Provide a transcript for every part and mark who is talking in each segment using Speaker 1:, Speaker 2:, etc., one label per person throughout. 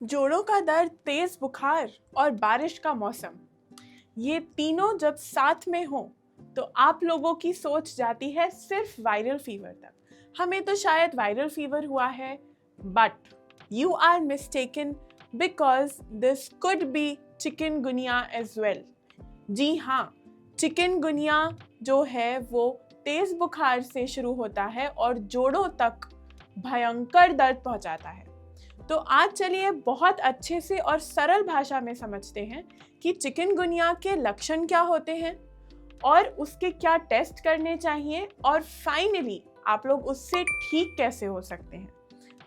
Speaker 1: जोड़ों का दर्द, तेज बुखार और बारिश का मौसम, ये तीनों जब साथ में हो तो आप लोगों की सोच जाती है सिर्फ वायरल फीवर तक। हमें तो शायद वायरल फीवर हुआ है, but you are mistaken because this could be chikungunya as well. जी हाँ, चिकनगुनिया जो है वो तेज बुखार से शुरू होता है और जोड़ों तक भयंकर दर्द पहुंचाता है। तो आज चलिए बहुत अच्छे से और सरल भाषा में समझते हैं कि चिकनगुनिया के लक्षण क्या होते हैं और उसके क्या टेस्ट करने चाहिए और फाइनली आप लोग उससे ठीक कैसे हो सकते हैं।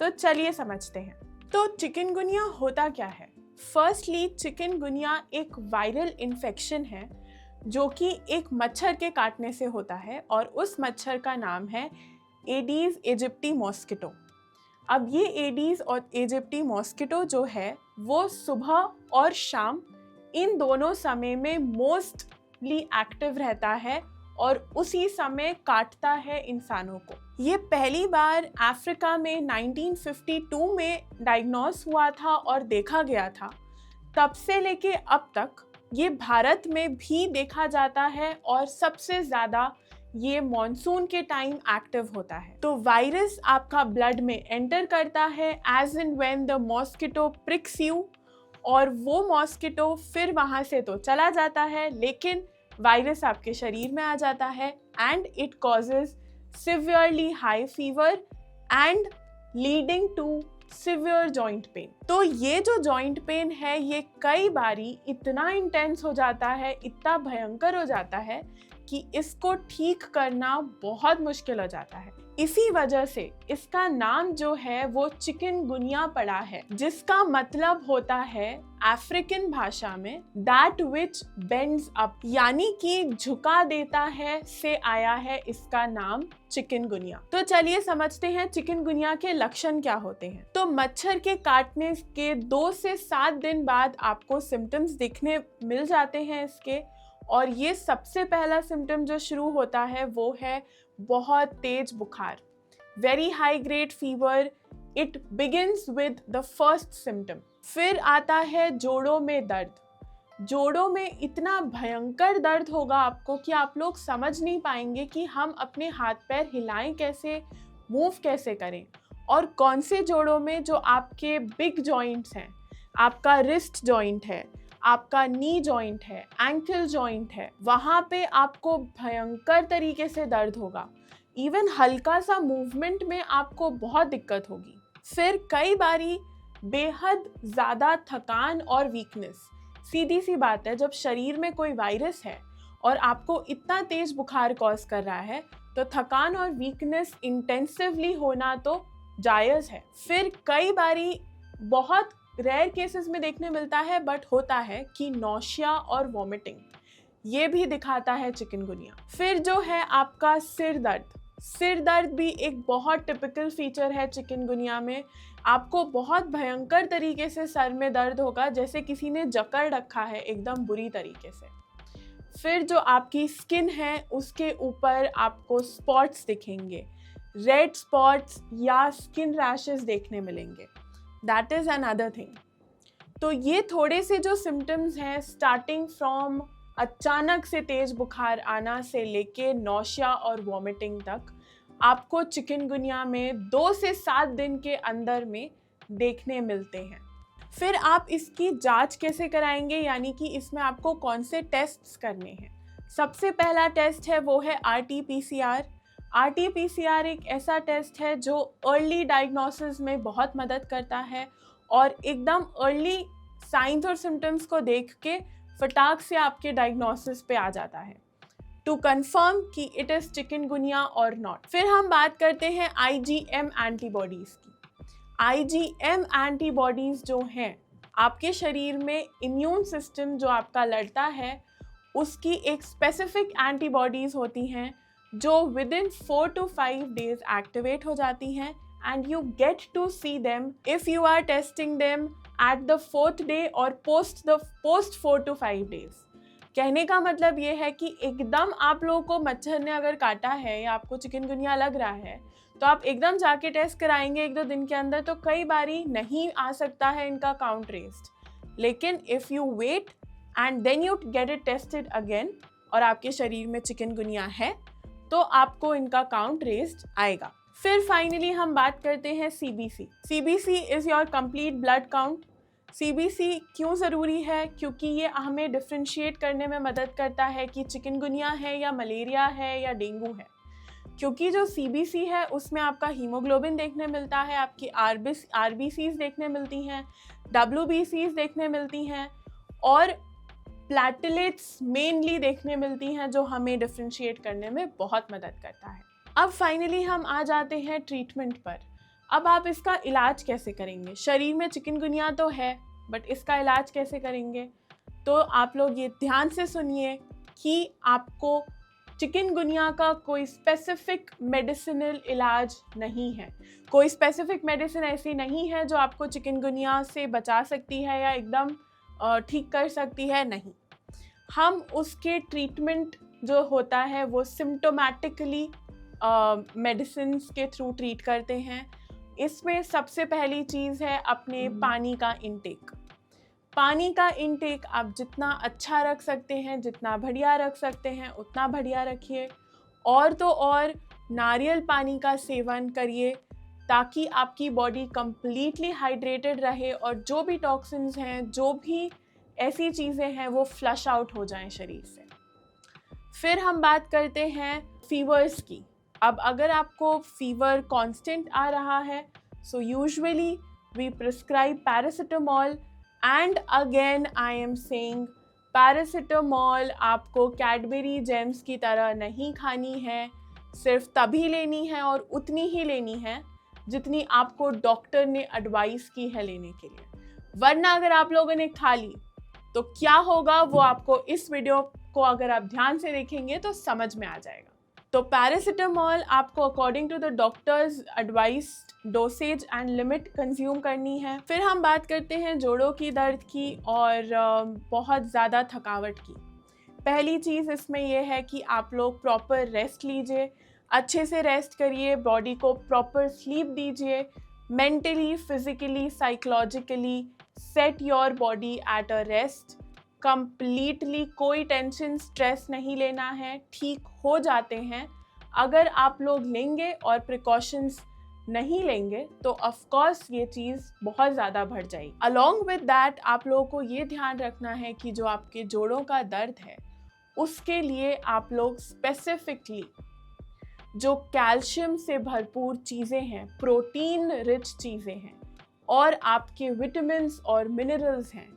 Speaker 1: तो चलिए समझते हैं। तो चिकनगुनिया होता क्या है? फर्स्टली, चिकनगुनिया एक वायरल इन्फेक्शन है जो कि एक मच्छर के काटने से होता है और उस मच्छर का नाम है एडीज एजिप्टी मॉस्किटो। अब ये एडीज और इजिप्टी मॉस्किटो जो है वो सुबह और शाम इन दोनों समय में मोस्टली एक्टिव रहता है और उसी समय काटता है इंसानों को। ये पहली बार अफ्रीका में 1952 में डायग्नोस हुआ था और देखा गया था। तब से लेके अब तक ये भारत में भी देखा जाता है और सबसे ज़्यादा ये मॉनसून के टाइम एक्टिव होता है। तो वायरस आपका ब्लड में एंटर करता है as and when the mosquito pricks you, और वो मॉस्किटो फिर वहाँ से तो चला जाता है लेकिन वायरस आपके शरीर में आ जाता है and it causes severely high fever and leading to severe joint pain. तो ये जो जॉइंट पेन है ये कई बारी इतना इंटेंस हो जाता है, इतना भयंकर हो जाता है कि इसको ठीक करना बहुत मुश्किल हो जाता है। इसी वजह से इसका नाम जो है वो चिकनगुनिया पड़ा है, जिसका मतलब होता है अफ्रीकन भाषा में दैट विच बेंड्स अप, यानी कि झुका देता है से आया है इसका नाम चिकनगुनिया। तो चलिए समझते हैं चिकनगुनिया के लक्षण क्या होते हैं। तो मच्छर के काटने के 2 से 7 दिन बाद आपको सिम्टम्स दिखने मिल जाते हैं इसके, और ये सबसे पहला सिम्टम जो शुरू होता है वो है बहुत तेज बुखार, very high grade fever. It begins with the first symptom. फिर आता है जोड़ों में दर्द। जोड़ों में इतना भयंकर दर्द होगा आपको कि आप लोग समझ नहीं पाएंगे कि हम अपने हाथ पैर हिलाएं कैसे, मूव कैसे करें, और कौन से जोड़ों में, जो आपके बिग जॉइंट्स हैं, आपका रिस्ट जॉइंट है, आपका नी जॉइंट है, एंकल जॉइंट है, वहाँ पे आपको भयंकर तरीके से दर्द होगा। इवन हल्का सा मूवमेंट में आपको बहुत दिक्कत होगी। फिर कई बारी बेहद ज़्यादा थकान और वीकनेस। सीधी सी बात है, जब शरीर में कोई वायरस है और आपको इतना तेज बुखार कॉज कर रहा है तो थकान और वीकनेस इंटेंसिवली होना तो जायज़ है। फिर कई बारी बहुत रेयर केसेस में देखने मिलता है बट होता है कि नौशिया और वॉमिटिंग, ये भी दिखाता है चिकनगुनिया। फिर जो है आपका सिर दर्द। सिर दर्द भी एक बहुत टिपिकल फीचर है चिकनगुनिया में। आपको बहुत भयंकर तरीके से सर में दर्द होगा, जैसे किसी ने जकड़ रखा है एकदम बुरी तरीके से। फिर जो आपकी स्किन है उसके ऊपर आपको स्पॉट्स दिखेंगे, रेड स्पॉट्स या स्किन रैशेस देखने मिलेंगे। That is another thing. तो ये थोड़े से जो सिम्टम्स हैं, स्टार्टिंग फ्रॉम अचानक से तेज बुखार आना से लेके नौशिया और वॉमिटिंग तक, आपको चिकनगुनिया में 2 से 7 दिन के अंदर में देखने मिलते हैं। फिर आप इसकी जांच कैसे कराएंगे, यानी कि इसमें आपको कौन से टेस्ट्स करने हैं। सबसे पहला टेस्ट है वो है RT-PCR। RT-PCR एक ऐसा टेस्ट है जो अर्ली डायग्नोसिस में बहुत मदद करता है और एकदम अर्ली साइंस और सिम्टम्स को देख के फटाक से आपके डायग्नोसिस पे आ जाता है टू कंफर्म कि इट इज़ चिकनगुनिया और नॉट। फिर हम बात करते हैं IgM एंटीबॉडीज़ की। IgM एंटीबॉडीज़ जो हैं, आपके शरीर में इम्यून सिस्टम जो आपका लड़ता है उसकी एक स्पेसिफिक एंटीबॉडीज़ होती हैं जो within 4 to 5 days activate हो जाती हैं, and you get to see them if you are testing them at the 4th day और पोस्ट 4 to 5 days। कहने का मतलब ये है कि एकदम आप लोगों को मच्छर ने अगर काटा है या आपको चिकनगुनिया लग रहा है तो आप एकदम जाके टेस्ट कराएंगे 1-2 दिन के अंदर तो कई बारी नहीं आ सकता है इनका काउंट रेज्ड। लेकिन if you wait and then you get it tested again और आपके शरीर में चिकनगुनिया है तो आपको इनका काउंट रेज्ड आएगा। फिर फाइनली हम बात करते हैं CBC। CBC is your complete blood count. CBC क्यों ज़रूरी है? क्योंकि ये हमें डिफ्रेंशिएट करने में मदद करता है कि चिकनगुनिया है या मलेरिया है या डेंगू है। क्योंकि जो CBC है उसमें आपका हीमोग्लोबिन देखने मिलता है, आपकी RBCs देखने मिलती हैं, WBCs देखने मिलती हैं और प्लेटलेट्स मेनली देखने मिलती हैं जो हमें डिफ्रेंशिएट करने में बहुत मदद करता है। अब फाइनली हम आ जाते हैं ट्रीटमेंट पर। अब आप इसका इलाज कैसे करेंगे? शरीर में चिकनगुनिया तो है बट इसका इलाज कैसे करेंगे? तो आप लोग ये ध्यान से सुनिए कि आपको चिकनगुनिया का कोई स्पेसिफिक मेडिसिनल इलाज नहीं है। कोई स्पेसिफिक मेडिसिन ऐसी नहीं है जो आपको चिकनगुनिया से बचा सकती है या एकदम ठीक कर सकती है, नहीं। हम उसके ट्रीटमेंट जो होता है वो सिम्टोमेटिकली मेडिसिन्स के थ्रू ट्रीट करते हैं। इसमें सबसे पहली चीज़ है अपने पानी का इंटेक। पानी का इंटेक आप जितना अच्छा रख सकते हैं, जितना बढ़िया रख सकते हैं उतना बढ़िया रखिए। और तो और नारियल पानी का सेवन करिए ताकि आपकी बॉडी कंप्लीटली हाइड्रेटेड रहे और जो भी टॉक्सिन्स हैं, जो भी ऐसी चीज़ें हैं वो फ्लश आउट हो जाएं शरीर से। फिर हम बात करते हैं फीवर्स की। अब अगर आपको फीवर कांस्टेंट आ रहा है so usually we prescribe paracetamol and again I am saying paracetamol आपको कैडबरी जेम्स की तरह नहीं खानी है, सिर्फ तभी लेनी है और उतनी ही लेनी है जितनी आपको डॉक्टर ने एडवाइस की है लेने के लिए। वरना अगर आप लोगों ने खा ली तो क्या होगा वो आपको इस वीडियो को अगर आप ध्यान से देखेंगे तो समझ में आ जाएगा। तो पैरासिटामॉल आपको according to the doctor's advice dosage and limit consume करनी है। फिर हम बात करते हैं जोड़ों की दर्द की और बहुत ज़्यादा थकावट की। पहली चीज़ इसमें यह है कि आप लोग प्रॉपर रेस्ट लीजिए, अच्छे से रेस्ट करिए, बॉडी को प्रॉपर स्लीप दीजिए, mentally, physically, psychologically set your body at a rest. Completely कोई टेंशन, स्ट्रेस नहीं लेना है, ठीक हो जाते हैं। अगर आप लोग लेंगे और प्रिकॉशंस नहीं लेंगे तो ऑफ कोर्स ये चीज़ बहुत ज़्यादा बढ़ जाएगी। अलॉन्ग विद दैट आप लोगों को ये ध्यान रखना है कि जो आपके जोड़ों का दर्द है उसके लिए आप लोग स्पेसिफिकली जो कैल्शियम से भरपूर चीज़ें हैं, प्रोटीन रिच चीज़ें हैं और आपके विटामिन्स और मिनरल्स हैं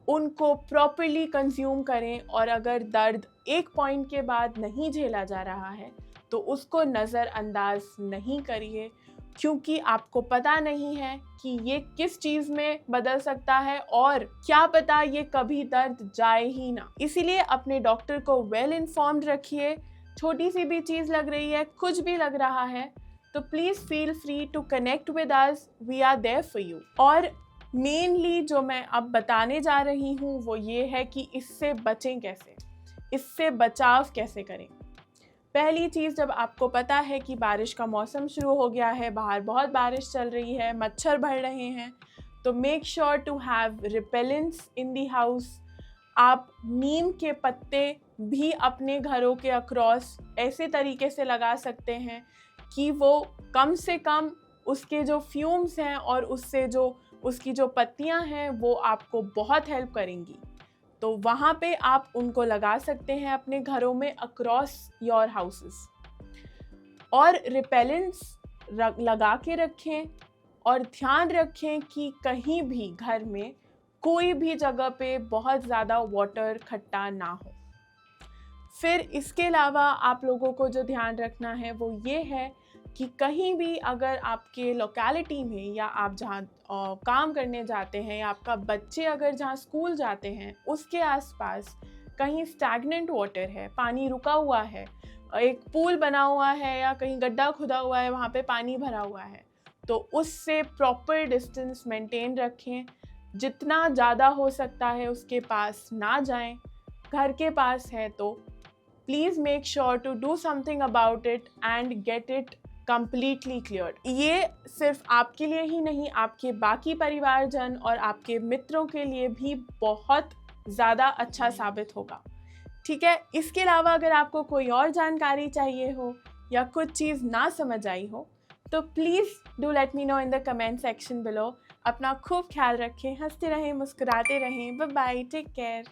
Speaker 1: उनको प्रॉपर्ली कंज्यूम करें। और अगर दर्द एक पॉइंट के बाद नहीं झेला जा रहा है तो उसको नज़रअंदाज नहीं करिए, क्योंकि आपको पता नहीं है कि ये किस चीज़ में बदल सकता है और क्या पता ये कभी दर्द जाए ही ना। इसीलिए अपने डॉक्टर को वेल इन्फॉर्म्ड रखिए। छोटी सी भी चीज़ लग रही है, कुछ भी लग रहा है तो please feel free to connect with us, we are there for you. और मेनली जो मैं अब बताने जा रही हूँ वो ये है कि इससे बचें कैसे, इससे बचाव कैसे करें। पहली चीज़, जब आपको पता है कि बारिश का मौसम शुरू हो गया है, बाहर बहुत बारिश चल रही है, मच्छर बढ़ रहे हैं, तो make sure to have repellents in the house. आप नीम के पत्ते भी अपने घरों के अक्रॉस ऐसे तरीके से लगा सकते हैं कि वो कम से कम उसके जो फ्यूम्स हैं और उससे जो उसकी जो पत्तियां हैं वो आपको बहुत हेल्प करेंगी। तो वहाँ पे आप उनको लगा सकते हैं अपने घरों में अक्रॉस योर हाउसेस। और रिपेलेंट्स लगा के रखें और ध्यान रखें कि कहीं भी घर में कोई भी जगह पे बहुत ज़्यादा वाटर इकट्ठा ना हो। फिर इसके अलावा आप लोगों को जो ध्यान रखना है वो ये है कि कहीं भी अगर आपके लोकेलिटी में या आप जहाँ काम करने जाते हैं या आपका बच्चे अगर जहाँ स्कूल जाते हैं उसके आसपास कहीं स्टैग्नेंट वाटर है, पानी रुका हुआ है, एक पूल बना हुआ है या कहीं गड्ढा खुदा हुआ है, वहाँ पे पानी भरा हुआ है, तो उससे प्रॉपर डिस्टेंस मेंटेन रखें। जितना ज़्यादा हो सकता है उसके पास ना जाएं। घर के पास है तो please make sure to do something about it and get it completely cleared. ये सिर्फ आपके लिए ही नहीं, आपके बाकी परिवारजन और आपके मित्रों के लिए भी बहुत ज़्यादा अच्छा साबित होगा। ठीक है, इसके अलावा अगर आपको कोई और जानकारी चाहिए हो या कुछ चीज़ ना समझ आई हो तो please do let me know in the comment section below. अपना खूब ख्याल रखें, हंसते रहें, मुस्कुराते रहें। Bye bye, take care.